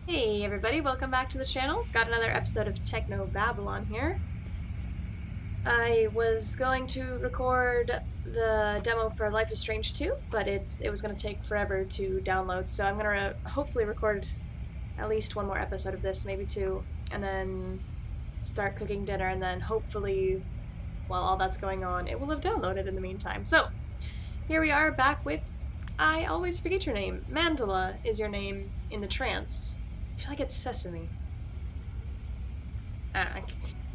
Hey everybody, welcome back to the channel. Got another episode of Technobabylon here. I was going to record the demo for Life is Strange 2, but it was going to take forever to download, so I'm going to hopefully record at least one more episode of this, maybe two, and then start cooking dinner, and then hopefully, while all that's going on, it will have downloaded in the meantime. So, here we are back with, I always forget your name, Mandala is your name in the trance. I feel like it's Sesame.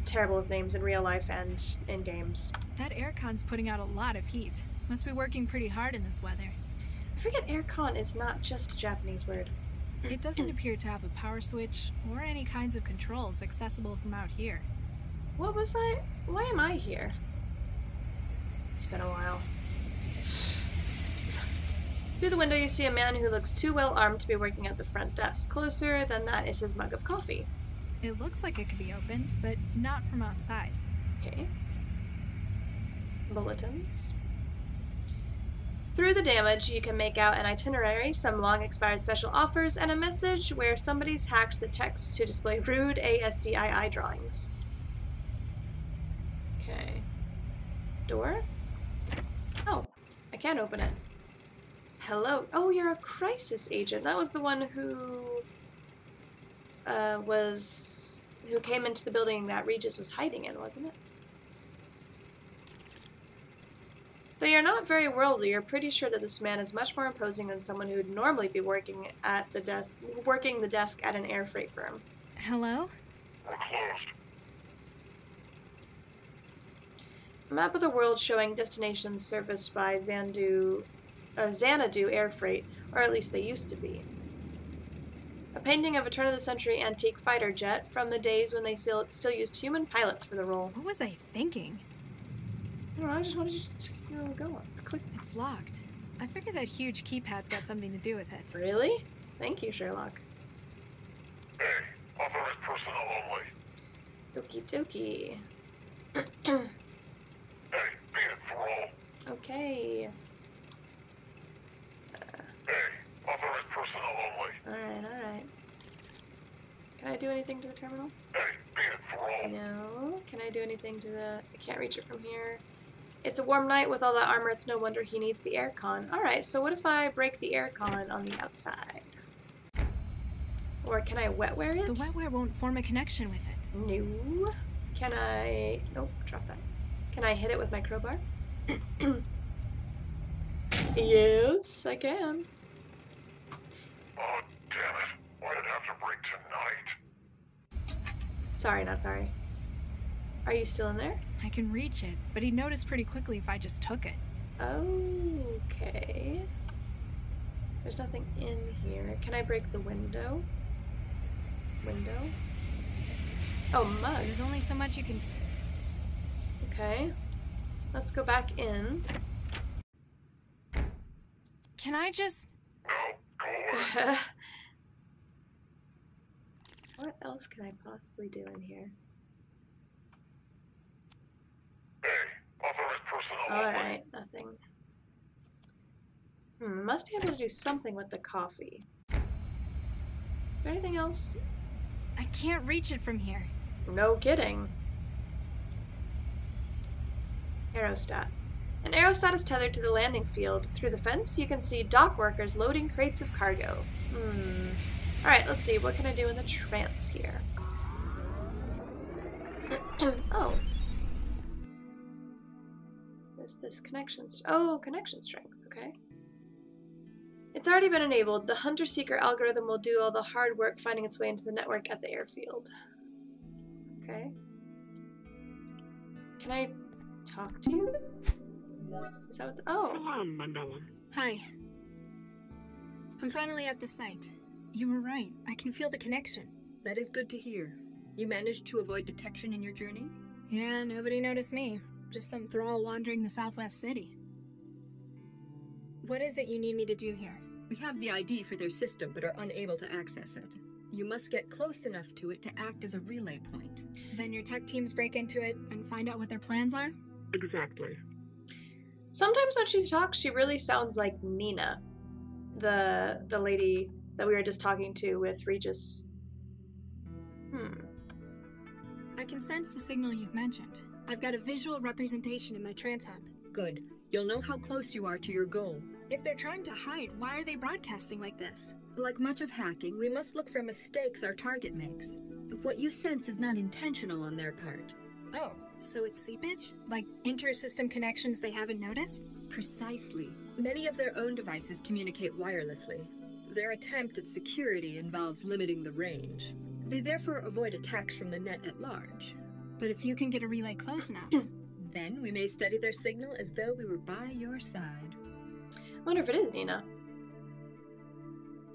Terrible with names in real life and in games. That aircon's putting out a lot of heat. Must be working pretty hard in this weather. I forget aircon is not just a Japanese word. It doesn't appear to have a power switch or any kinds of controls accessible from out here. What was I? Why am I here? It's been a while. Through the window you see a man who looks too well armed to be working at the front desk. Closer than that is his mug of coffee. It looks like it could be opened, but not from outside. Okay. Bulletins. Through the damage, you can make out an itinerary, some long-expired special offers, and a message where somebody's hacked the text to display rude ASCII drawings. Okay. Door? Oh, I can't open it. Hello. Oh, you're a crisis agent. That was the one who who came into the building that Regis was hiding in, wasn't it? Though you're not very worldly, you're pretty sure that this man is much more imposing than someone who would normally be working the desk at an air freight firm. Hello? We're closed. A map of the world showing destinations serviced by Xanadu Air Freight, or at least they used to be. A painting of a turn-of-the-century antique fighter jet from the days when they still used human pilots for the role. What was I thinking? I don't know, I just wanted you to go on. Click. It's locked. I figured that huge keypad's got something to do with it. Really? Thank you, Sherlock. Hey, authorized personnel only. Okie dokie. Hey, be it for all. Okay. Hey, authorized personnel only. Alright. Can I do anything to the terminal? Hey, be it for all. No. Can I do anything to the... I can't reach it from here. It's a warm night with all that armor. It's no wonder he needs the aircon. Alright, so what if I break the aircon on the outside? Or can I wetware it? The wetware won't form a connection with it. No. Can I... Nope, drop that. Can I hit it with my crowbar? Yes, I can. Oh, damn it. Why'd it have to break tonight? Sorry, not sorry. Are you still in there? I can reach it, but he'd notice pretty quickly if I just took it. Okay. There's nothing in here. Can I break the window? Window? Oh, mug. There's only so much you can... Okay. Let's go back in. Can I just... No, go away. What else can I possibly do in here? Hey, authorized personnel only. Alright, nothing. Must be able to do something with the coffee. Is there anything else? I can't reach it from here. No kidding. Aerostat. An aerostat is tethered to the landing field. Through the fence, you can see dock workers loading crates of cargo. Alright, let's see. What can I do in the trance here? Oh. What's this? Connection strength. Okay. It's already been enabled. The hunter-seeker algorithm will do all the hard work finding its way into the network at the airfield. Okay. Can I talk to you? Is that what the... Oh. Salam, Mandala. Hi. I'm finally at the site. You were right. I can feel the connection. That is good to hear. You managed to avoid detection in your journey? Yeah, nobody noticed me. Just some thrall wandering the Southwest City. What is it you need me to do here? We have the ID for their system, but are unable to access it. You must get close enough to it to act as a relay point. Then your tech teams break into it and find out what their plans are? Exactly. Sometimes when she talks, she really sounds like Nina. The lady that we were just talking to with Regis. I can sense the signal you've mentioned. I've got a visual representation in my trance hub. Good. You'll know how close you are to your goal. If they're trying to hide, why are they broadcasting like this? Like much of hacking, we must look for mistakes our target makes. What you sense is not intentional on their part. Oh, so it's seepage? Like inter-system connections they haven't noticed? Precisely. Many of their own devices communicate wirelessly. Their attempt at security involves limiting the range. They therefore avoid attacks from the net at large. But if you can get a relay close enough... Then we may study their signal as though we were by your side. I wonder if it is Nina.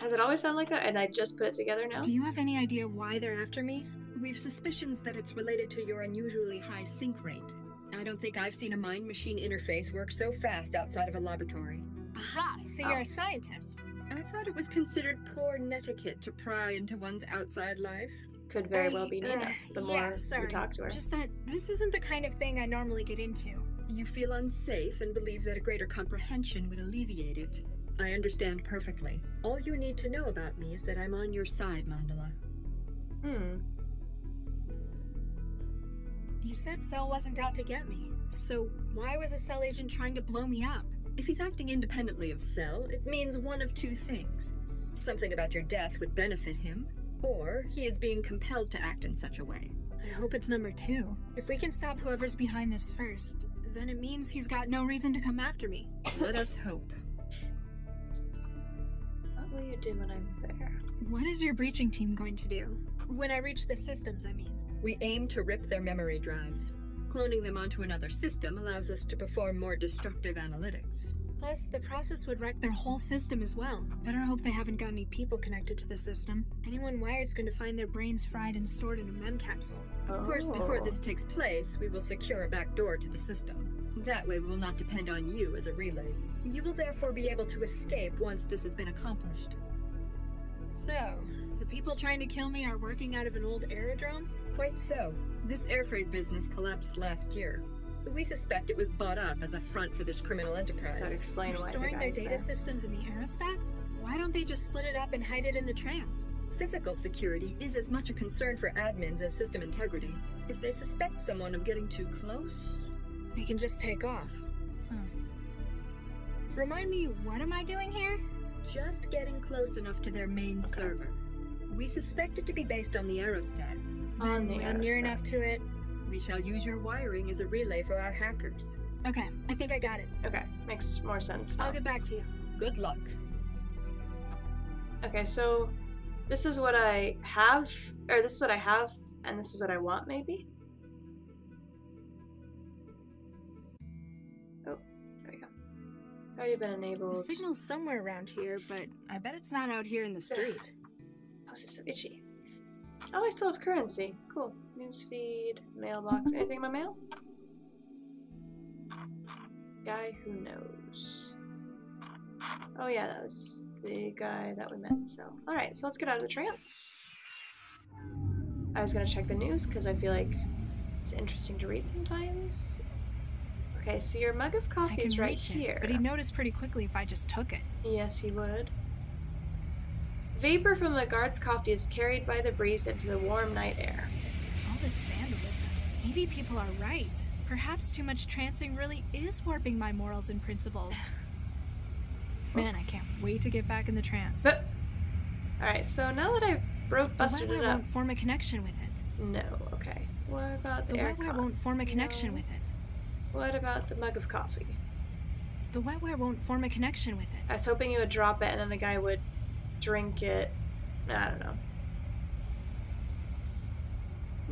Has it always sounded like that? And I just put it together now? Do you have any idea why they're after me? We've suspicions that it's related to your unusually high sync rate. I don't think I've seen a mind-machine interface work so fast outside of a laboratory. Aha! So you're a scientist. I thought it was considered poor netiquette to pry into one's outside life. Could very well be Nina, the more we talk to her. Just that this isn't the kind of thing I normally get into. You feel unsafe and believe that a greater comprehension would alleviate it. I understand perfectly. All you need to know about me is that I'm on your side, Mandala. You said Cell wasn't out to get me. So why was a Cell agent trying to blow me up? If he's acting independently of Cell, it means one of two things. Something about your death would benefit him, or he is being compelled to act in such a way. I hope it's number 2. If we can stop whoever's behind this first, then it means he's got no reason to come after me. Let us hope. What will you do when I'm there? What is your breaching team going to do? When I reach the systems, I mean. We aim to rip their memory drives. Cloning them onto another system allows us to perform more destructive analytics. Plus, the process would wreck their whole system as well. Better hope they haven't got any people connected to the system. Anyone wired's going to find their brains fried and stored in a mem capsule. Of course, before this takes place, we will secure a back door to the system. That way we will not depend on you as a relay. You will therefore be able to escape once this has been accomplished. So, the people trying to kill me are working out of an old aerodrome? Quite so. This air freight business collapsed last year. We suspect it was bought up as a front for this criminal enterprise. That would explain They're why storing the their guy's data there. systems in the aerostat? Why don't they just split it up and hide it in the trans? Physical security is as much a concern for admins as system integrity. If they suspect someone of getting too close... They can just take off. Remind me, what am I doing here? Just getting close enough to their main server. We suspect it to be based on the aerostat. On the When I'm near aerostat. enough to it. We shall use your wiring as a relay for our hackers. Okay, I think I got it. Okay, makes more sense now. I'll get back to you. Good luck. Okay, so this is what I have, or this is what I have, and this is what I want, maybe? Oh, there we go. It's already been The enabled. signal's somewhere around here, but I bet it's not out here in the street. Oh, this is so itchy. Oh, I still have currency. Cool. Newsfeed, mailbox. Anything in my mail? Guy who knows. Oh yeah, that was the guy that we met. So, alright, so let's get out of the trance. I was gonna check the news because I feel like it's interesting to read sometimes. Okay, so your mug of I coffee can is right reach here. it, but he'd notice pretty quickly if I just took it. Yes, he would. Vapor from the guard's coffee is carried by the breeze into the warm night air. All this vandalism. Maybe people are right. Perhaps too much trancing really is warping my morals and principles. Man, I can't wait to get back in the trance. Alright, so now that I've busted the it wetware up. won't form a connection with it. No, okay. What about the The air wetware con? won't form a connection No. with it. What about the mug of coffee? The wetware won't form a connection with I it. was hoping you would drop it and then the guy would drink it. I don't know.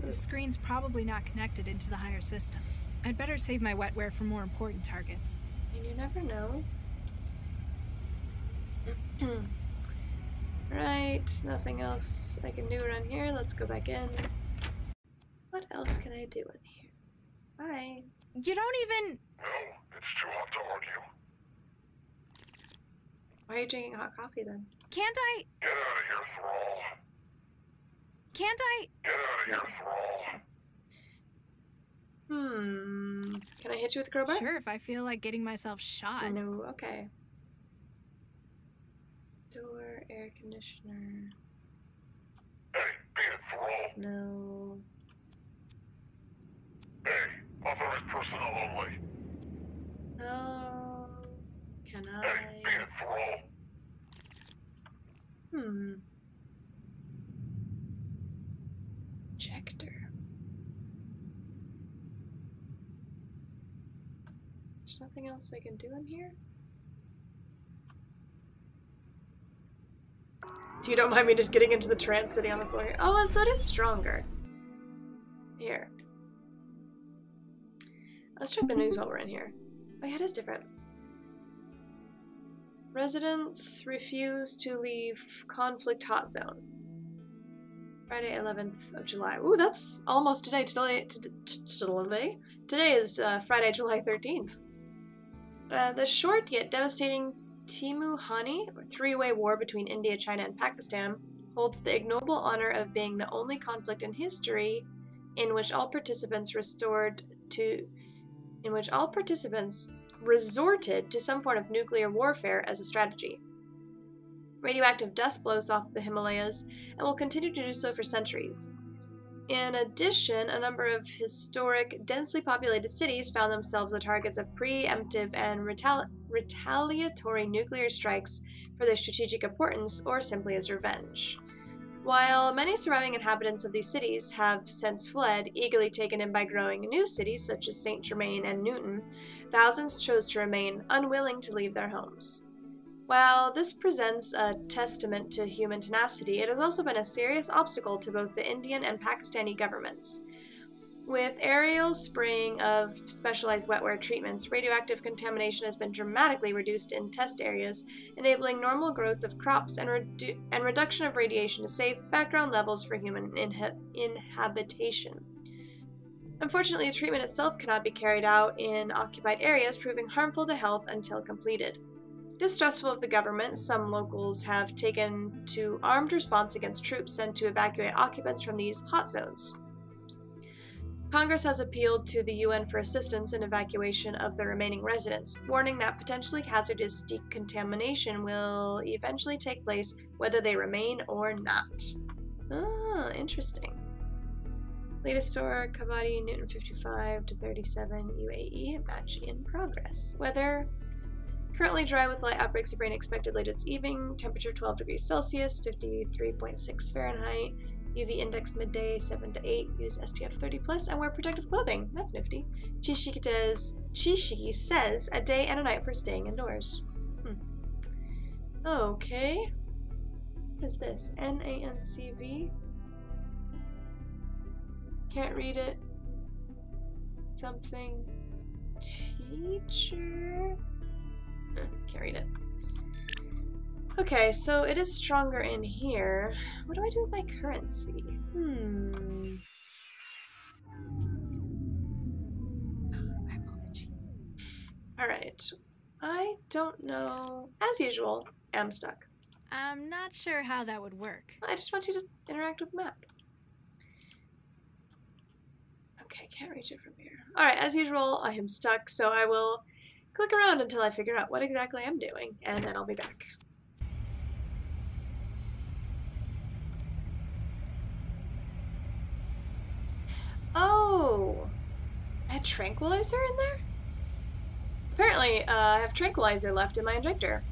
The screen's probably not connected into the higher systems. I'd better save my wetware for more important targets. And you never know. Right, nothing else I can do around here. Let's go back in. What else can I do in here? Bye. You don't even... No, it's too hot to argue. Why are you drinking hot coffee then? Can't I... Get out of here, Thrall. Can't I... Get out of here, Thrall. Can I hit you with a crowbar? Sure, if I feel like getting myself shot. No, okay. Door, Air conditioner. Hey, be it thrall. No. Hey, authorized personnel only. No. Can Hey, be it thrall. Ejector. There's nothing else I can do in here? If you don't mind me just getting into the trance sitting on the floor here. Oh, so it is stronger. Here. Let's check the news while we're in here. Oh yeah, it is different. Residents refuse to leave conflict hot zone. Friday, 11th of July. Ooh, that's almost today. Today is Friday, July 13th. The short yet devastating Timuhani, or three-way war between India, China, and Pakistan, holds the ignoble honor of being the only conflict in history in which all participants resorted to some form of nuclear warfare as a strategy. Radioactive dust blows off the Himalayas and will continue to do so for centuries. In addition, a number of historic, densely populated cities found themselves the targets of preemptive and retaliatory nuclear strikes for their strategic importance or simply as revenge. While many surviving inhabitants of these cities have since fled, eagerly taken in by growing new cities such as Saint Germain and Newton, thousands chose to remain, unwilling to leave their homes. While this presents a testament to human tenacity, it has also been a serious obstacle to both the Indian and Pakistani governments. With aerial spraying of specialized wetware treatments, radioactive contamination has been dramatically reduced in test areas, enabling normal growth of crops and reduction of radiation to safe background levels for human inhabitation. Unfortunately, the treatment itself cannot be carried out in occupied areas, proving harmful to health until completed. Distrustful of the government, some locals have taken to armed response against troops sent to evacuate occupants from these hot zones. Congress has appealed to the UN for assistance in evacuation of the remaining residents, warning that potentially hazardous decontamination will eventually take place whether they remain or not. Ah, interesting. Latest store, Kavadi, Newton 55 to 37 UAE, match in progress. Weather, currently dry with light outbreaks of rain expected late this evening. Temperature 12 degrees Celsius, 53.6 Fahrenheit. UV index midday 7 to 8. Use SPF 30+ and wear protective clothing. That's nifty. Chishiki says a day and a night for staying indoors. Okay. What is this? NANCV? Can't read it. Something. Teacher? Can't read it. Okay, so it is stronger in here. What do I do with my currency? Alright. I don't know. As usual, am stuck. I'm not sure how that would work. I just want you to interact with the map. Okay, can't reach it from here. Alright, as usual, I am stuck, so I will click around until I figure out what exactly I'm doing, and then I'll be back. Oh! I had tranquilizer in there? Apparently, I have tranquilizer left in my injector.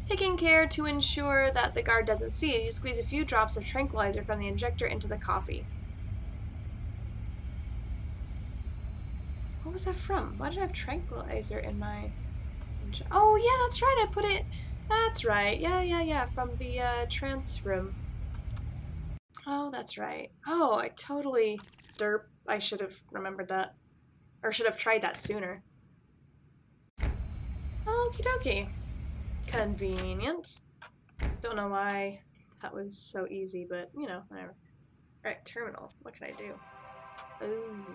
Taking care to ensure that the guard doesn't see it, you squeeze a few drops of tranquilizer from the injector into the coffee. What was that from? Why did I have tranquilizer in my... Oh, yeah, that's right, I put it... That's right, yeah, from the trance room. Oh, that's right. Oh, I totally... Derp. I should have remembered that. Or should have tried that sooner. Okie dokie. Convenient. Don't know why that was so easy, but, you know, whatever. Alright, terminal. What can I do? Ooh.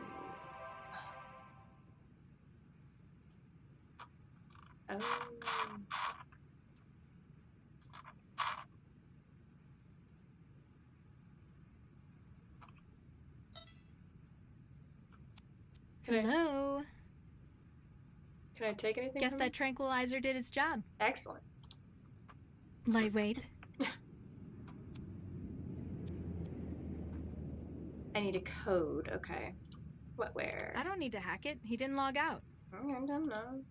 Oh. Hello? Can I take anything Guess from that it? tranquilizer did its job. Excellent. Lightweight. I need a code. Okay. Wetware. I don't need to hack it. He didn't log out. I don't know.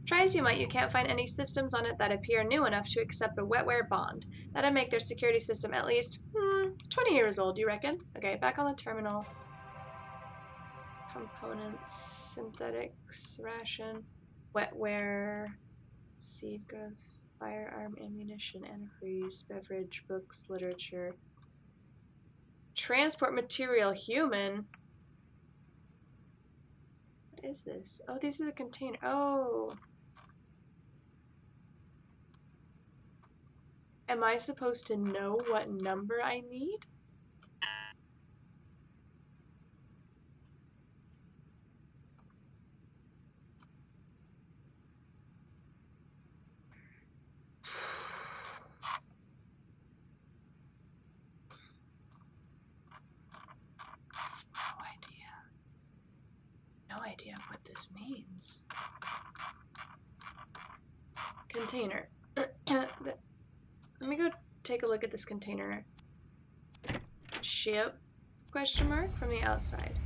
Try as you might, you can't find any systems on it that appear new enough to accept a wetware bond. That'd make their security system at least 20 years old, you reckon? Okay, back on the terminal. Components, synthetics, ration, wetware, seed growth, firearm, ammunition, antifreeze, beverage, books, literature. Transport material, human. What is this? Oh, these are the container. Oh. Am I supposed to know what number I need? No idea what this means. Container. Let me go take a look at this container. Ship? Question mark from the outside.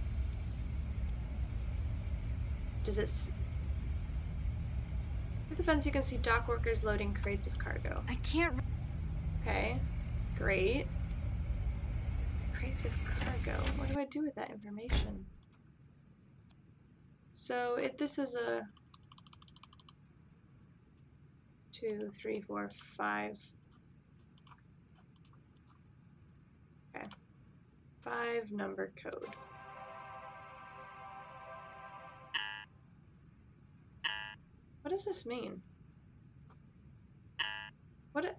Does it? Through the fence, you can see dock workers loading crates of cargo. I can't. Okay, great. Crates of cargo. What do I do with that information? So if this is a 2, 3, 4, 5. Okay. 5 number code. What does this mean? What it?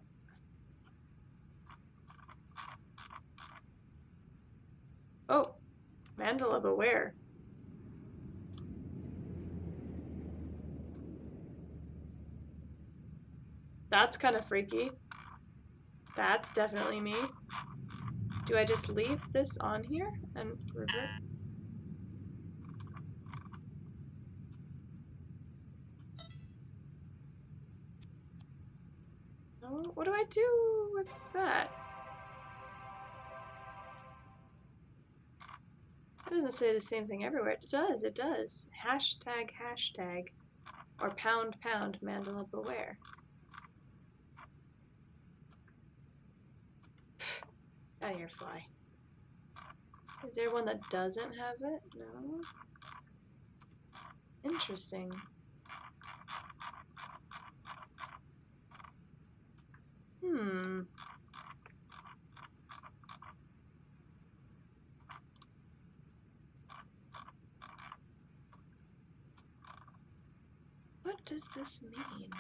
Oh, Mandala, beware. That's kind of freaky. That's definitely me. Do I just leave this on here and revert? No, what do I do with that? It doesn't say the same thing everywhere. It does, it does. Hashtag, hashtag. Or pound, pound, Mandala beware. Out of here, fly. Is there one that doesn't have it? No. Interesting. What does this mean?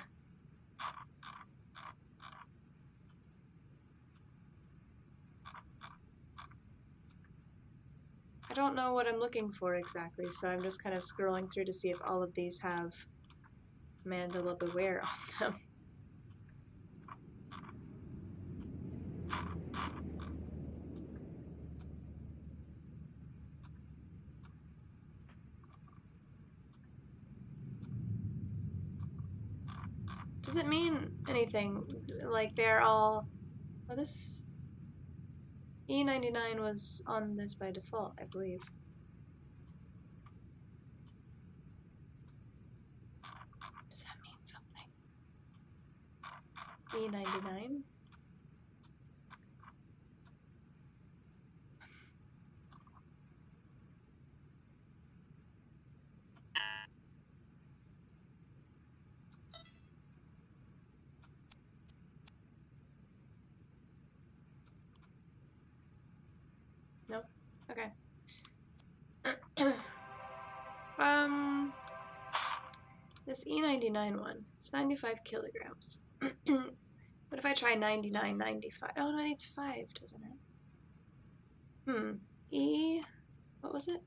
I don't know what I'm looking for exactly, so I'm just kind of scrolling through to see if all of these have Mandala beware on them. Does it mean anything? Like they're all... Oh, this... E99 was on this by default, I believe. Does that mean something? E99? No? Okay. This E99 one, it's 95 kilograms. What if I try 99.95? Oh, no, it needs 5, doesn't it? What was it?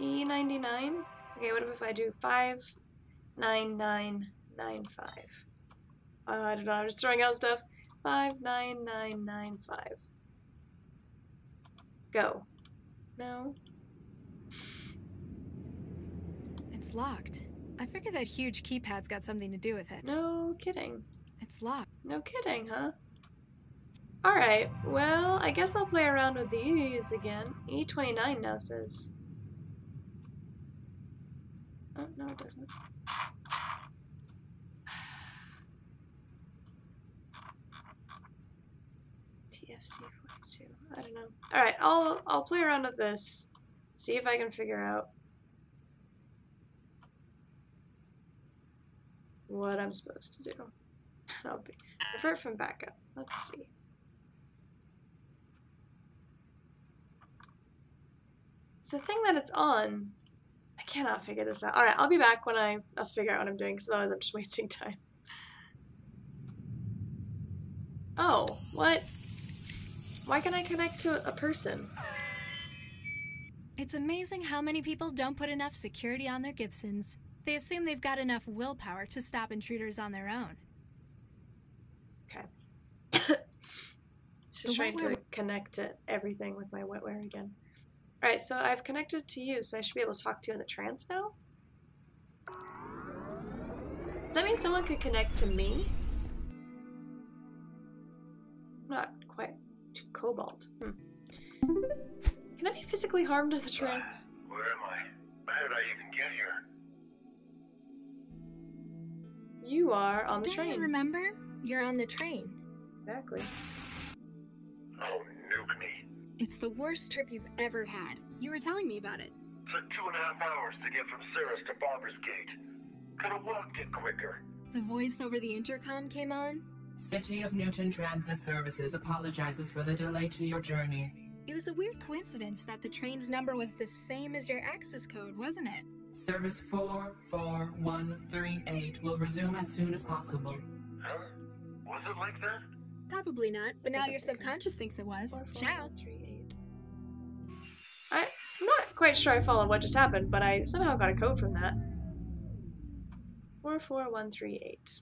E99? Okay, what if I do 59995? I don't know, I'm just throwing out stuff. 59995. Go. No. It's locked. I figured that huge keypad's got something to do with it. No kidding. It's locked. No kidding, huh? Alright, well, I guess I'll play around with these again. E29 now says. Oh, no, it doesn't. TFC42. I don't know. Alright, I'll play around with this. See if I can figure out what I'm supposed to do. I'll be revert from backup. Let's see. It's the thing that it's on. I cannot figure this out. Alright, I'll be back when I'll figure out what I'm doing, because otherwise I'm just wasting time. Oh, what? Why can I connect to a person? It's amazing how many people don't put enough security on their Gibsons. They assume they've got enough willpower to stop intruders on their own. Okay. Just trying to connect to everything with my wetware again. Alright, so I've connected to you, so I should be able to talk to you in the trance now? Does that mean someone could connect to me? Not quite. Cobalt. Can I be physically harmed in the trance? Where am I? How did I even get here? You are on the Don't train. you remember? You're on the train. Exactly. Oh, nuke me. It's the worst trip you've ever had. You were telling me about it. Took 2.5 hours to get from Cirrus to Barber's Gate. Could've walked it quicker. The voice over the intercom came on. City of Newton Transit Services apologizes for the delay to your journey. It was a weird coincidence that the train's number was the same as your access code, wasn't it? Service 44138 will resume as soon as possible. Huh? Was it like that? Probably not, but now your subconscious thinks it was. Ciao. 44138. I'm not quite sure I followed what just happened, but I somehow got a code from that. 44138.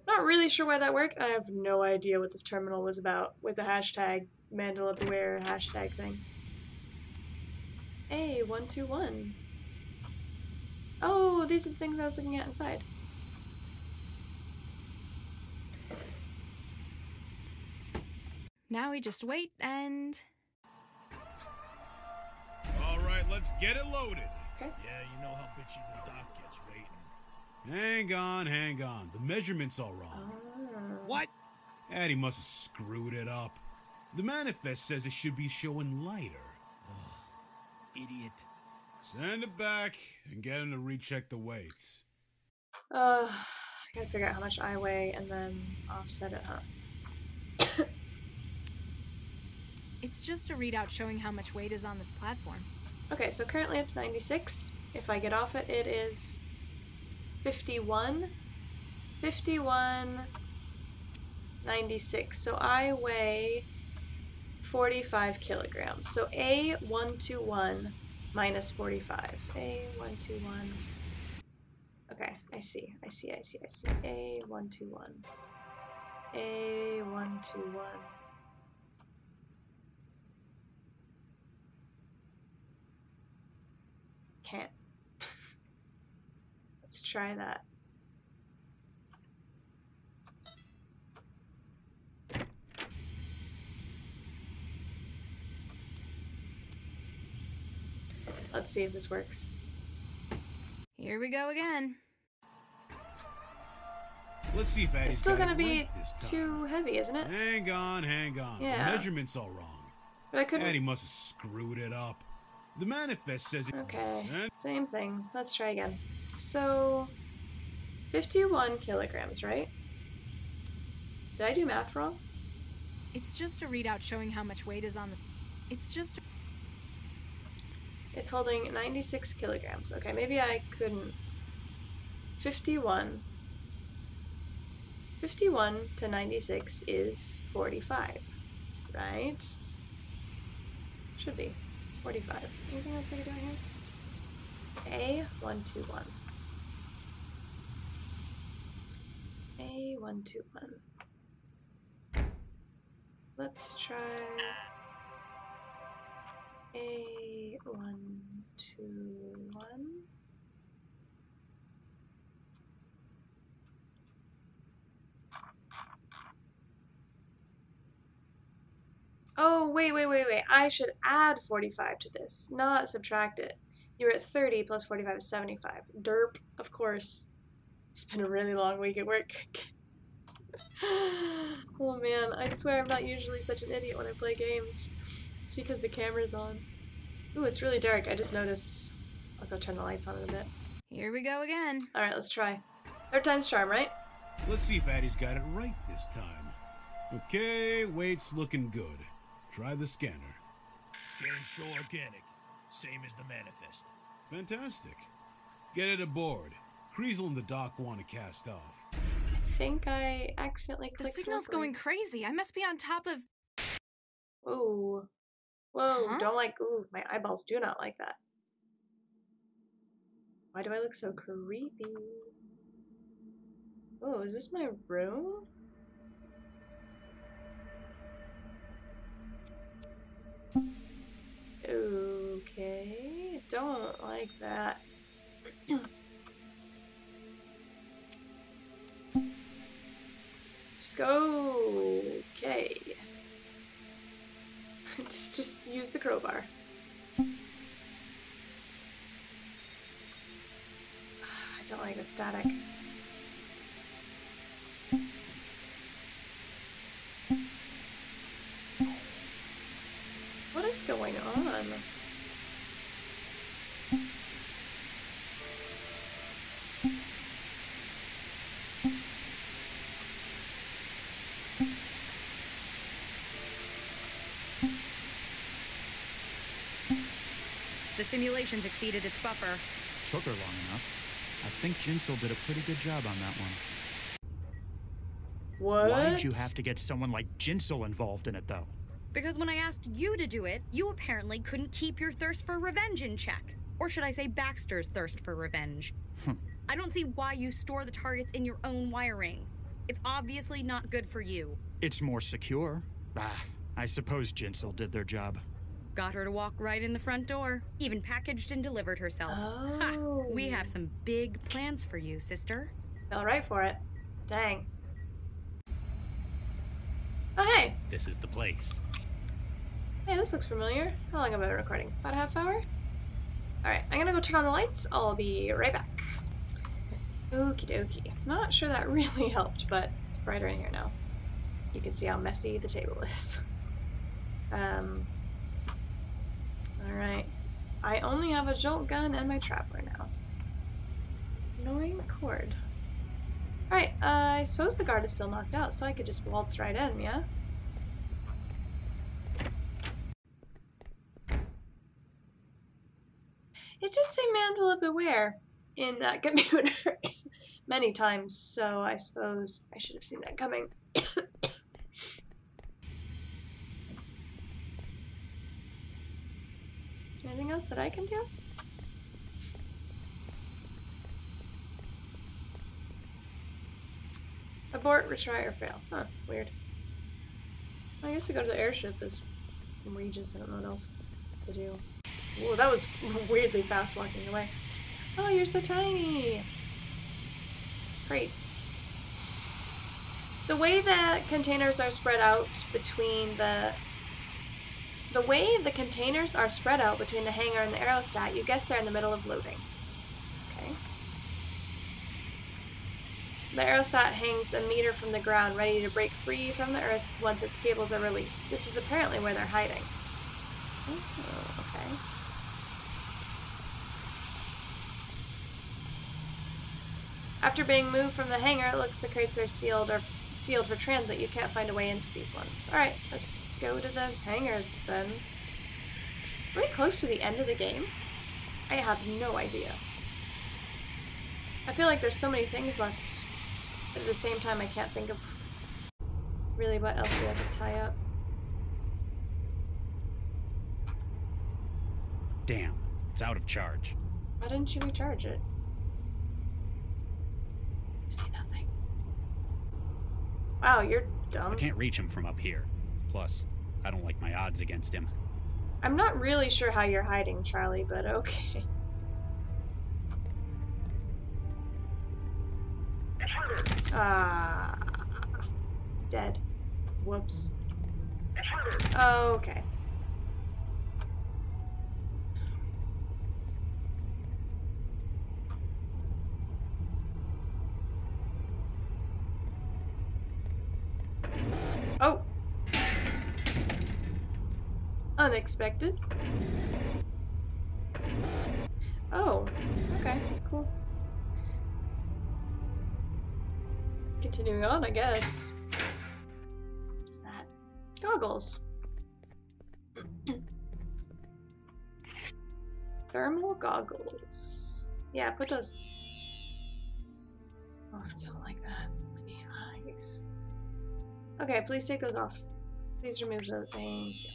Not really sure why that worked. I have no idea what this terminal was about with the hashtag Mandala Beware hashtag thing. A121. Oh, these are the things I was looking at inside. Now we just wait and... Alright, let's get it loaded. Okay. Yeah, you know how bitchy the doc gets waiting. Hang on, hang on. The measurement's all wrong. What? Addy must have screwed it up. The manifest says it should be showing lighter. Ugh, idiot. Send it back and get him to recheck the weights. I gotta figure out how much I weigh and then offset it, huh? It's just a readout showing how much weight is on this platform. Okay, so currently it's 96. If I get off it, it is 51. 51, 96. So I weigh 45 kilograms. So A121 minus 45. A121. Okay, I see. A121. A121. Can't. Let's try that. Let's see if this works. Here we go again. Let's see if Addy's It's still got gonna it be right this time. too heavy, isn't it? Hang on, hang on. Yeah. The measurement's all wrong. But I couldn't. Addy must have screwed it up. The manifest says it... Okay, same thing. Let's try again. So, 51 kilograms, right? Did I do math wrong? It's just a readout showing how much weight is on the... It's just... It's holding 96 kilograms. Okay, maybe I couldn't. 51. 51 to 96 is 45, right? Should be 45. Anything else I can do here? A121. A121. Let's try A121. Oh, wait. I should add 45 to this, not subtract it. You're at 30 plus 45 is 75. Derp, of course. It's been a really long week at work. Oh man, I swear I'm not usually such an idiot when I play games. It's because the camera's on. Ooh, it's really dark. I just noticed. I'll go turn the lights on in a bit. Here we go again. Alright, let's try. Third time's charm, right? Let's see if Addie's got it right this time. Okay, weight's looking good. Try the scanner. Scan's so organic. Same as the manifest. Fantastic. Get it aboard. Kreisel and the doc want to cast off. I think I accidentally The clicked signal's locally. going crazy. I must be on top of... Ooh. Whoa, Huh? don't like... Ooh, my eyeballs do not like that. Why do I look so creepy? Oh, is this my room? Okay, don't like that. Just go. Okay. just use the crowbar. I don't like the static. What is going on? The simulations exceeded its buffer. Took her long enough. I think Jinsel did a pretty good job on that one. What? Why'd you have to get someone like Jinsel involved in it, though? Because when I asked you to do it, you apparently couldn't keep your thirst for revenge in check. Or should I say Baxter's thirst for revenge? I don't see why you store the targets in your own wiring. It's obviously not good for you. It's more secure. I suppose Jinsel did their job. Got her to walk right in the front door. Even packaged and delivered herself. Oh. Ha! We have some big plans for you, sister. Fell right for it. Dang. Oh, hey. This is the place. Hey, this looks familiar. How long have I been recording? About a half hour? Alright, I'm gonna go turn on the lights. I'll be right back. Okie dokie. Not sure that really helped, but it's brighter in here now. You can see how messy the table is. Alright. I only have a jolt gun and my trapper now. Annoying cord. Alright, I suppose the guard is still knocked out, so I could just waltz right in, yeah? It did say Mandala beware in that computer many times, so I suppose I should have seen that coming. Anything else that I can do? Abort, retry, or fail. Huh, weird. I guess we go to the airship as Regis. I don't know what else to do. Whoa, that was weirdly fast walking away. Oh, you're so tiny! Crates. The way that containers are spread out between the containers are spread out between the hangar and the aerostat, you guess they're in the middle of loading. Okay. The aerostat hangs a meter from the ground, ready to break free from the Earth once its cables are released. This is apparently where they're hiding. Oh, okay. After being moved from the hangar, it looks the crates are sealed for transit. You can't find a way into these ones. Alright, let's go to the hangar then. Are we close to the end of the game? I have no idea. I feel like there's so many things left, but at the same time I can't think of really what else we have to tie up. Damn, it's out of charge. Why didn't you recharge it? I see nothing. Wow, you're dumb. I can't reach him from up here. Plus, I don't like my odds against him. I'm not really sure how you're hiding, Charlie, but okay. Ah, dead. Whoops. Okay. Oh! Unexpected. Oh, okay, cool. Continuing on, I guess. What's that? Goggles. Thermal goggles. Yeah, put those. Oh, I don't like that. My eyes. Okay, please take those off. Please remove those. Thank you.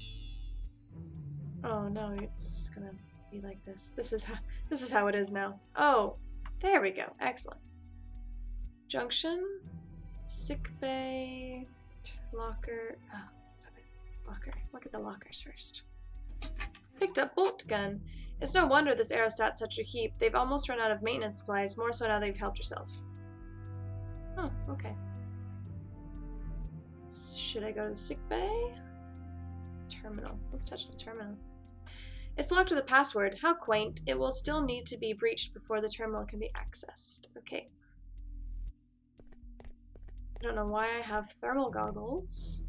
Oh no, it's gonna be like this. This is how it is now. Oh, there we go. Excellent. Junction, sick bay, locker. Oh, stop it. Locker. Look at the lockers first. Picked up bolt gun. It's no wonder this aerostat's such a keep. They've almost run out of maintenance supplies, more so now they've helped yourself. Oh, okay. Should I go to the sick bay? Terminal. Let's touch the terminal. It's locked with a password. How quaint. It will still need to be breached before the terminal can be accessed. Okay. I don't know why I have thermal goggles.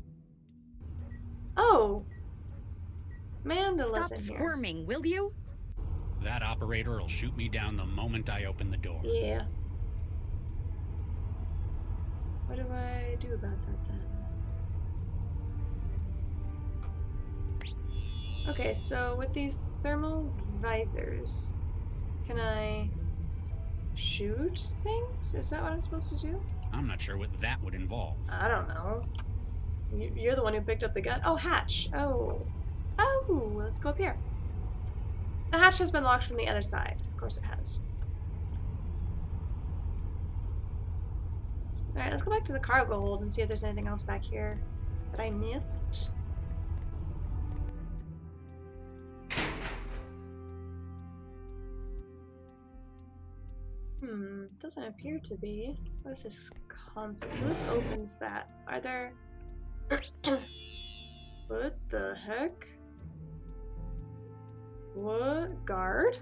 Oh! Mandala's in here. Stop squirming, will you? That operator will shoot me down the moment I open the door. Yeah. What do I do about that then? Okay, so with these thermal visors, can I shoot things? Is that what I'm supposed to do? I'm not sure what that would involve. I don't know. You're the one who picked up the gun. Oh, hatch. Oh. Oh, let's go up here. The hatch has been locked from the other side. Of course it has. Alright, let's go back to the cargo hold and see if there's anything else back here that I missed. Doesn't appear to be. What is this console? So this opens that. Are there... What the heck? What? Guard?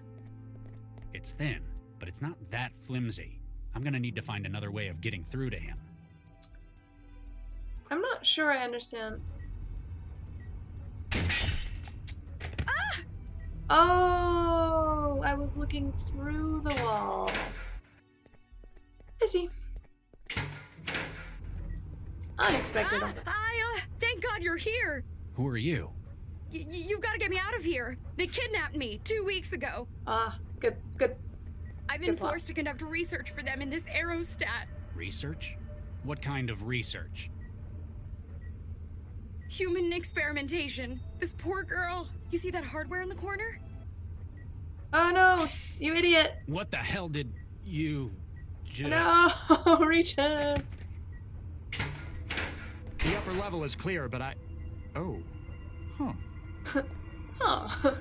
It's thin, but it's not that flimsy. I'm gonna need to find another way of getting through to him. I'm not sure I understand. Ah! Oh! I was looking through the wall. I see. Unexpected. Thank God you're here. Who are you? You've got to get me out of here. They kidnapped me 2 weeks ago. Good. I've been forced to conduct research for them in this aerostat. Research? What kind of research? Human experimentation. This poor girl. You see that hardware in the corner? Oh no, you idiot. What the hell did you... No, Regis. The upper level is clear, but Oh. Huh. Huh.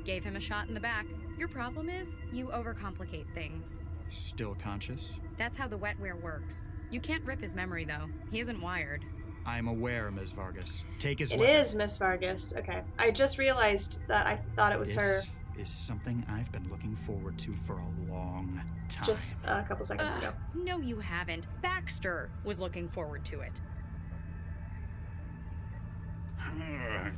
Gave him a shot in the back. Your problem is, you overcomplicate things. Still conscious? That's how the wetware works. You can't rip his memory, though. He isn't wired. I'm aware, Ms. Vargas. Take his weapon. It is Miss Vargas. Okay. I just realized that I thought it was her. This is something I've been looking forward to for a long time. Just a couple seconds ago. No, you haven't. Baxter was looking forward to it. Yeah,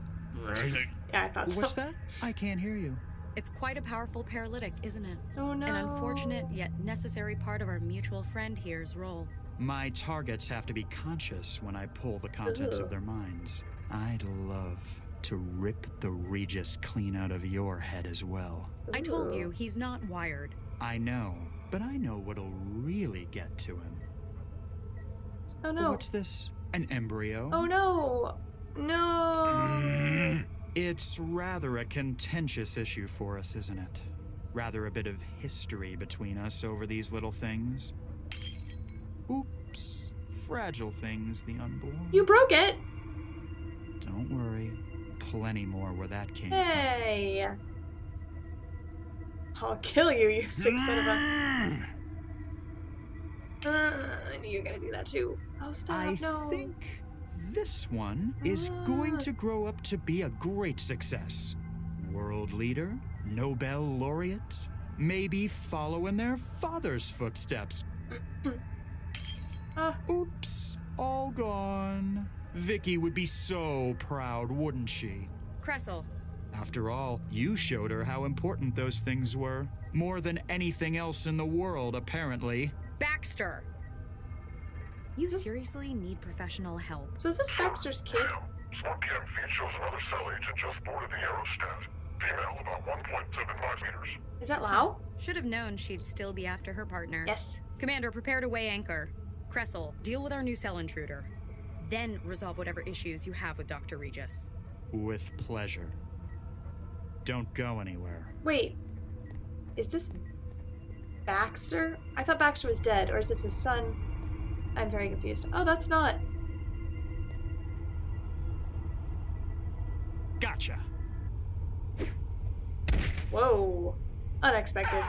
I thought so. What's that? I can't hear you. It's quite a powerful paralytic, isn't it? Oh no. An unfortunate yet necessary part of our mutual friend here's role. My targets have to be conscious when I pull the contents of their minds. I'd love to rip the Regis clean out of your head as well. I told you, he's not wired. I know, but I know what'll really get to him. Oh no. What's this? An embryo? Oh no. No. It's rather a contentious issue for us, isn't it? Rather a bit of history between us over these little things. Oops. Fragile things, the unborn. You broke it. Don't worry. Plenty more where that came Hey. I'll kill you, you sick son of a... I knew you were gonna do that too. Oh, stop, I no. think this one is going to grow up to be a great success. World leader, Nobel laureate, maybe follow in their father's footsteps. Oops, all gone. Vicky would be so proud, wouldn't she? Kressel. After all, you showed her how important those things were. More than anything else in the world, apparently. Baxter! You seriously need professional help. So is this Baxter's kid? Smart Cam feed shows another cell agent just boarded the aerostat. Female, about 1.75 meters. Is that Lau? Should have known she'd still be after her partner. Yes. Commander, prepare to weigh anchor. Kressel, deal with our new cell intruder. Then resolve whatever issues you have with Dr. Regis. With pleasure. Don't go anywhere. Wait. Is this Baxter? I thought Baxter was dead, or is this his son? I'm very confused. Oh, that's not. Gotcha. Whoa. Unexpected.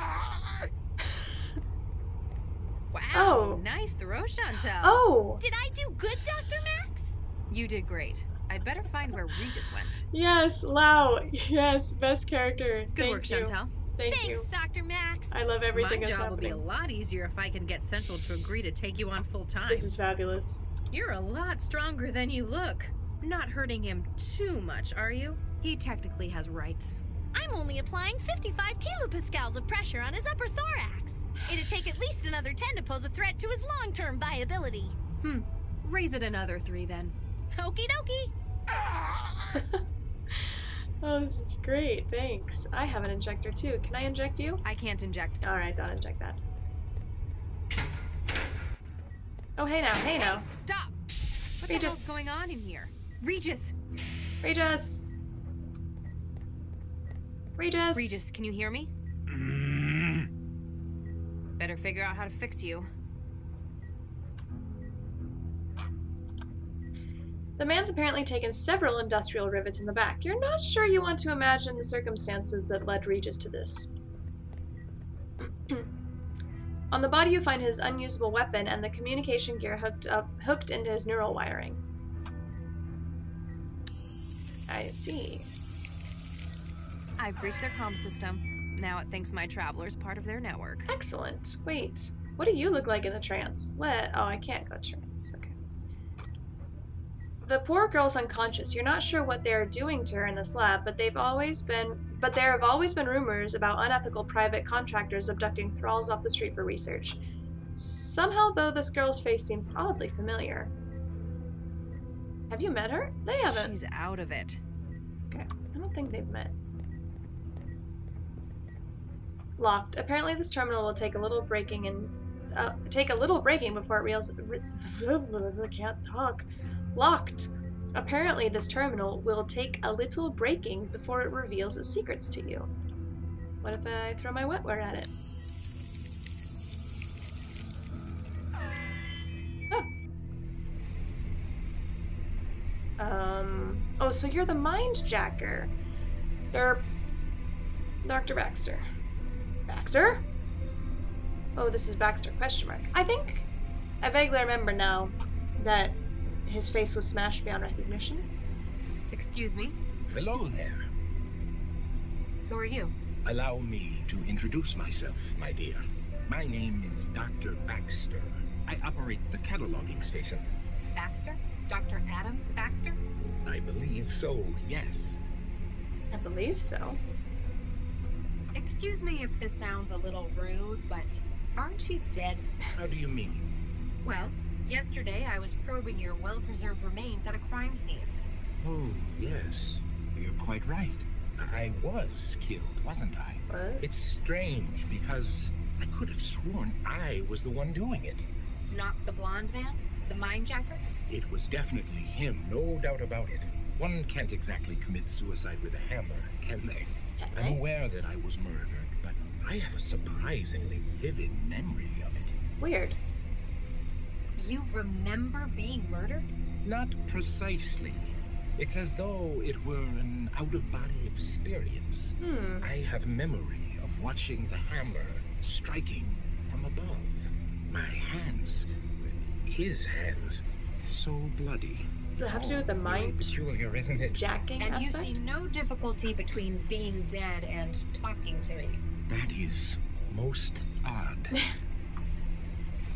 Wow, Oh. nice throw, Chantel. Oh. Did I do good, Dr. Max? You did great. I'd better find where Regis went. Yes, Lau. Yes, best character. Good work, Thank you. Chantel. Thank you. Thanks, Dr. Max. I love everything My that's job will be a happening. lot easier if I can get Central to agree to take you on full time. This is fabulous. You're a lot stronger than you look. Not hurting him too much, are you? He technically has rights. I'm only applying 55 kilopascals of pressure on his upper thorax. It'd take at least another 10 to pose a threat to his long-term viability. Raise it another 3 then. Okie dokie. Oh, this is great. Thanks. I have an injector too. Can I inject you? I can't inject. Alright, don't inject that. Oh, hey now, hey now. Stop! What the Regis. hell's going on in here? Regis! Regis! Regis! Regis, can you hear me? Better figure out how to fix you. The man's apparently taken several industrial rivets in the back. You're not sure you want to imagine the circumstances that led Regis to this. On the body you find his unusable weapon and the communication gear hooked into his neural wiring. I see. I've breached their comm system. Now it thinks my traveler's part of their network. Excellent. Wait, what do you look like in the trance? Oh, I can't go trance. Okay. The poor girl's unconscious. You're not sure what they're doing to her in this lab, but there have always been rumors about unethical private contractors abducting thralls off the street for research. Somehow, though, this girl's face seems oddly familiar. Have you met her? They haven't. She's out of it. Okay, I don't think they've met. Locked. Apparently, this terminal will take a little breaking before it reveals. I can't talk. Locked. Apparently, this terminal will take a little breaking before it reveals its secrets to you. What if I throw my wetware at it? Oh. Oh, so you're the mind jacker. Derp. Dr. Baxter. Baxter? Oh, this is Baxter, question mark. I think I vaguely remember now that his face was smashed beyond recognition. Excuse me? Hello there. Who are you? Allow me to introduce myself, my dear. My name is Dr. Baxter. I operate the cataloging station. Baxter? Dr. Adam Baxter? I believe so, yes. I believe so. Excuse me if this sounds a little rude, but aren't you dead? How do you mean? Well, yesterday I was probing your well-preserved remains at a crime scene. Oh, yes. You're quite right. I was killed, wasn't I? What? It's strange because I could have sworn I was the one doing it. Not the blonde man? The mind jacker? It was definitely him, no doubt about it. One can't exactly commit suicide with a hammer, can they? I'm aware that I was murdered, but I have a surprisingly vivid memory of it. Weird. You remember being murdered? Not precisely. It's as though it were an out-of-body experience. I have memory of watching the hammer striking from above. My hands, his hands, so bloody. Does it have to do with the mind peculiar, isn't it? jacking And aspect? you see no difficulty between being dead and talking to me. That is most odd.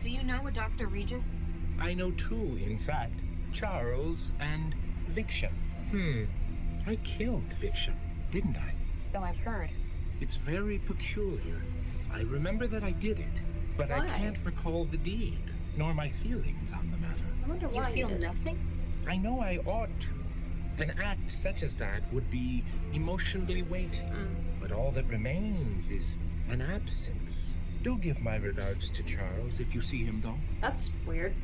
Do you know a Dr. Regis? I know two, in fact. Charles and Viksha. I killed Viksha, didn't I? So I've heard. It's very peculiar. I remember that I did it, but I can't recall the deed, nor my feelings on the matter. I wonder why you feel nothing? I know I ought to. An act such as that would be emotionally weighty, but all that remains is an absence. Do give my regards to Charles if you see him, though. That's weird.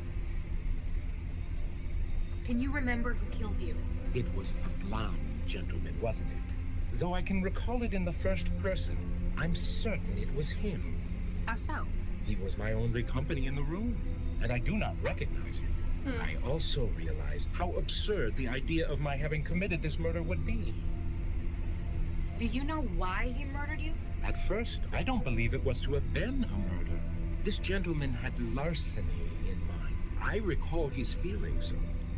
Can you remember who killed you? It was the blonde gentleman, wasn't it? Though I can recall it in the first person, I'm certain it was him. How so? He was my only company in the room, and I do not recognize him. I also realize how absurd the idea of my having committed this murder would be. Do you know why he murdered you? At first, I don't believe it was to have been a murder. This gentleman had larceny in mind. I recall his feeling so.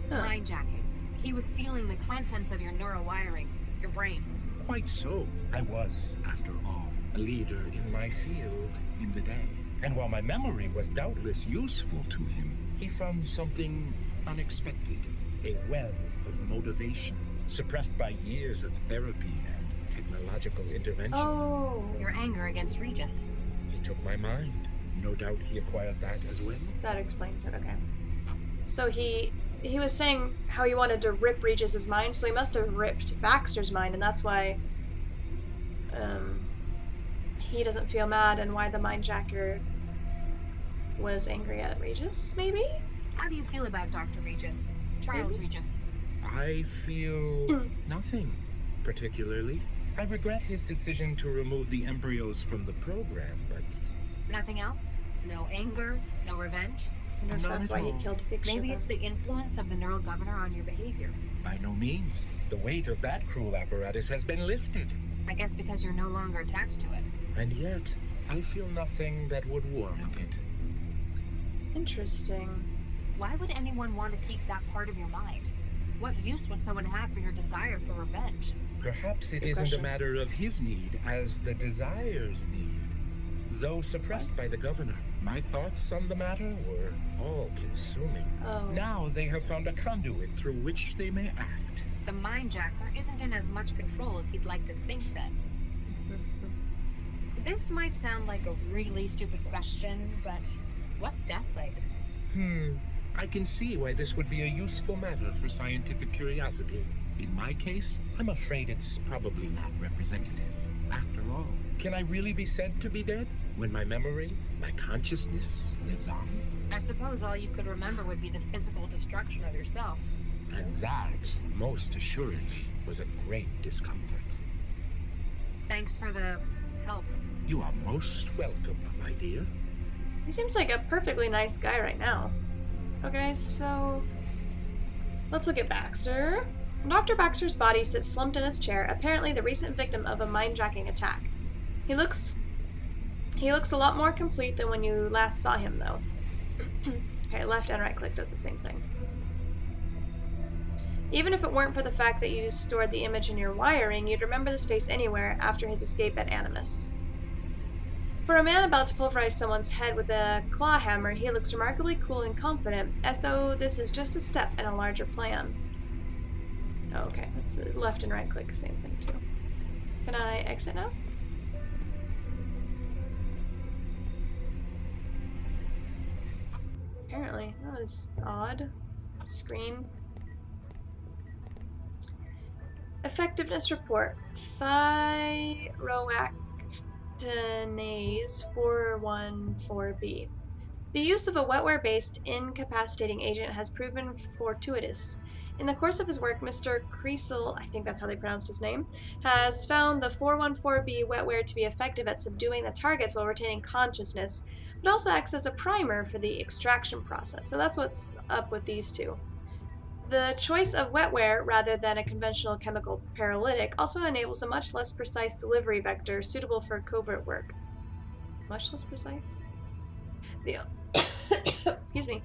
Mindjacking. He was stealing the contents of your neurowiring, your brain. Quite so. I was, after all, a leader in my field in the day. And while my memory was doubtless useful to him, he found something unexpected. A well of motivation, suppressed by years of therapy and technological intervention. Oh, your anger against Regis. He took my mind. No doubt he acquired that as well. That explains it, okay. So he was saying how he wanted to rip Regis's mind, so he must have ripped Baxter's mind, and that's why he doesn't feel mad, and why the mindjacker was angry at Regis, maybe? How do you feel about Dr. Regis? Charles Regis? I feel nothing, particularly. I regret his decision to remove the embryos from the program, but... Nothing else? No anger? No revenge? I wonder if that's why he killed Viksha. Maybe it's the influence of the neural governor on your behavior. By no means. The weight of that cruel apparatus has been lifted. I guess because you're no longer attached to it. And yet, I feel nothing that would warrant it. Interesting. Why would anyone want to keep that part of your mind? What use would someone have for your desire for revenge? Perhaps it isn't a matter of his need as the desire's need. Though suppressed by the governor, my thoughts on the matter were all-consuming. Now they have found a conduit through which they may act. The mindjacker isn't in as much control as he'd like to think then. This might sound like a really stupid question, but what's death like? I can see why this would be a useful matter for scientific curiosity. In my case, I'm afraid it's probably not representative. After all, can I really be said to be dead when my memory, my consciousness lives on? I suppose all you could remember would be the physical destruction of yourself. And that, most assuredly, was a great discomfort. Thanks for the help. You are most welcome, my dear. He seems like a perfectly nice guy right now. Okay, so let's look at Baxter. Dr. Baxter's body sits slumped in his chair, apparently the recent victim of a mindjacking attack. He looks a lot more complete than when you last saw him, though. Okay, left and right click does the same thing. Even if it weren't for the fact that you stored the image in your wiring, you'd remember this face anywhere after his escape at Animus. For a man about to pulverize someone's head with a claw hammer, he looks remarkably cool and confident, as though this is just a step in a larger plan. Oh, okay, that's left and right click, same thing too. Can I exit now? Apparently, that was odd. Screen. Effectiveness report. Thyroactinase 414B. The use of a wetware-based incapacitating agent has proven fortuitous. In the course of his work, Mr. Creasel, I think that's how they pronounced his name, has found the 414B wetware to be effective at subduing the targets while retaining consciousness. It also acts as a primer for the extraction process, so that's what's up with these two. The choice of wetware rather than a conventional chemical paralytic also enables a much less precise delivery vector suitable for covert work. Much less precise? Excuse me.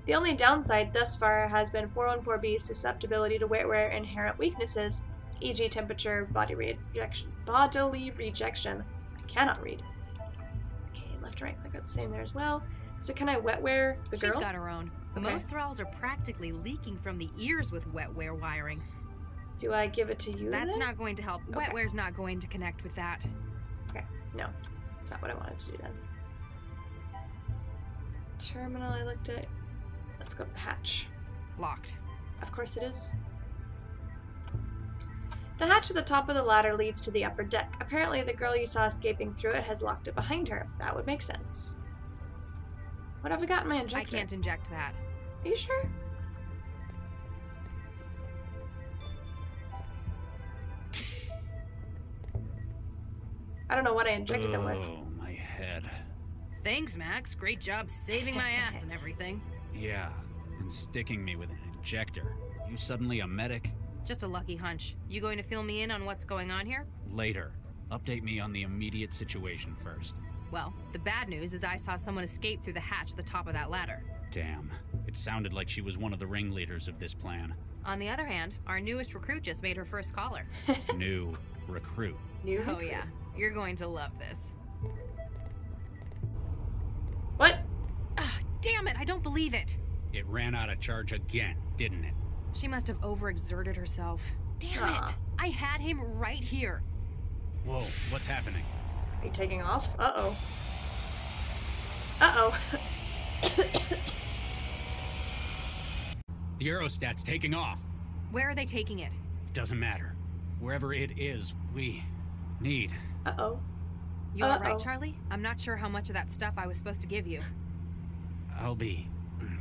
The only downside thus far has been 414B's susceptibility to wetware inherent weaknesses, e.g. temperature, bodily rejection. I cannot read. Okay, left and right click are the same there as well. So can I wetware the girl? She's got her own. Okay. Most thralls are practically leaking from the ears with wetware wiring. Do I give it to you That's then? not going to help. Okay. Wetware's not going to connect with that. Okay, no. That's not what I wanted to do then. Terminal I looked at. Let's go up the hatch. Locked. Of course it is. The hatch at the top of the ladder leads to the upper deck. Apparently the girl you saw escaping through it has locked it behind her. That would make sense. What have we got in my injector? I can't inject that. Are you sure? I don't know what I injected him with. Oh, my head. Thanks, Max. Great job saving my ass and everything. Yeah, and sticking me with an injector. You suddenly a medic? Just a lucky hunch. You going to fill me in on what's going on here? Later. Update me on the immediate situation first. Well, the bad news is I saw someone escape through the hatch at the top of that ladder. Damn. It sounded like she was one of the ringleaders of this plan. On the other hand, our newest recruit just made her first caller. New recruit. New Oh recruit. yeah, you're going to love this. What? Ah, damn it, I don't believe it. It ran out of charge again, didn't it? She must have overexerted herself. Damn it, I had him right here. Whoa, what's happening? Are you taking off? Uh-oh. Uh-oh. The aerostat's taking off. Where are they taking it? Doesn't matter. Wherever it is, we need. Uh-oh. You alright, Charlie? I'm not sure how much of that stuff I was supposed to give you. I'll be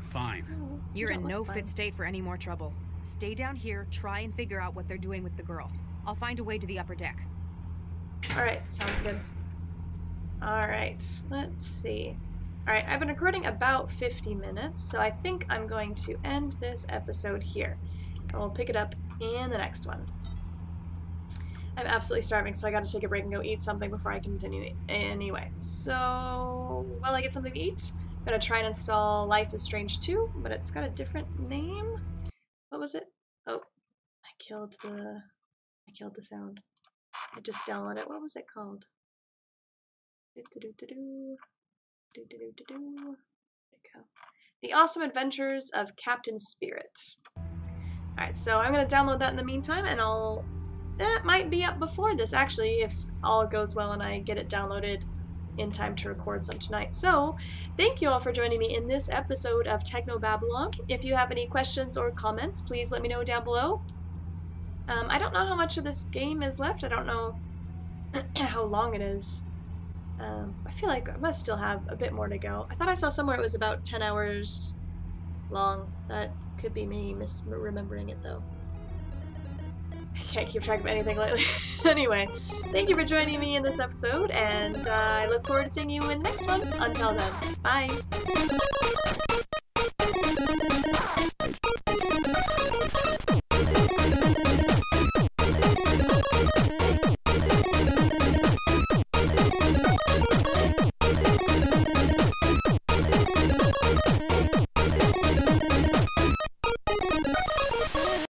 fine. Oh, You're in no fine. fit state for any more trouble. Stay down here, try and figure out what they're doing with the girl. I'll find a way to the upper deck. Alright, sounds good. Alright, let's see. Alright, I've been recording about 50 minutes, so I think I'm going to end this episode here. And we'll pick it up in the next one. I'm absolutely starving, so I gotta take a break and go eat something before I continue anyway. So, while I get something to eat, I'm gonna try and install Life is Strange 2, but it's got a different name. What was it? Oh, I killed the sound. I just downloaded it. What was it called? There we go. The Awesome Adventures of Captain Spirit. Alright, so I'm going to download that in the meantime, and that might be up before this, actually, if all goes well and I get it downloaded in time to record some tonight. So, thank you all for joining me in this episode of Technobabylon. If you have any questions or comments, please let me know down below. I don't know how much of this game is left. I don't know how long it is. I feel like I must still have a bit more to go. I thought I saw somewhere it was about 10 hours long. That could be me misremembering it, though. I can't keep track of anything lately. Anyway, thank you for joining me in this episode, and I look forward to seeing you in the next one. Until then, bye!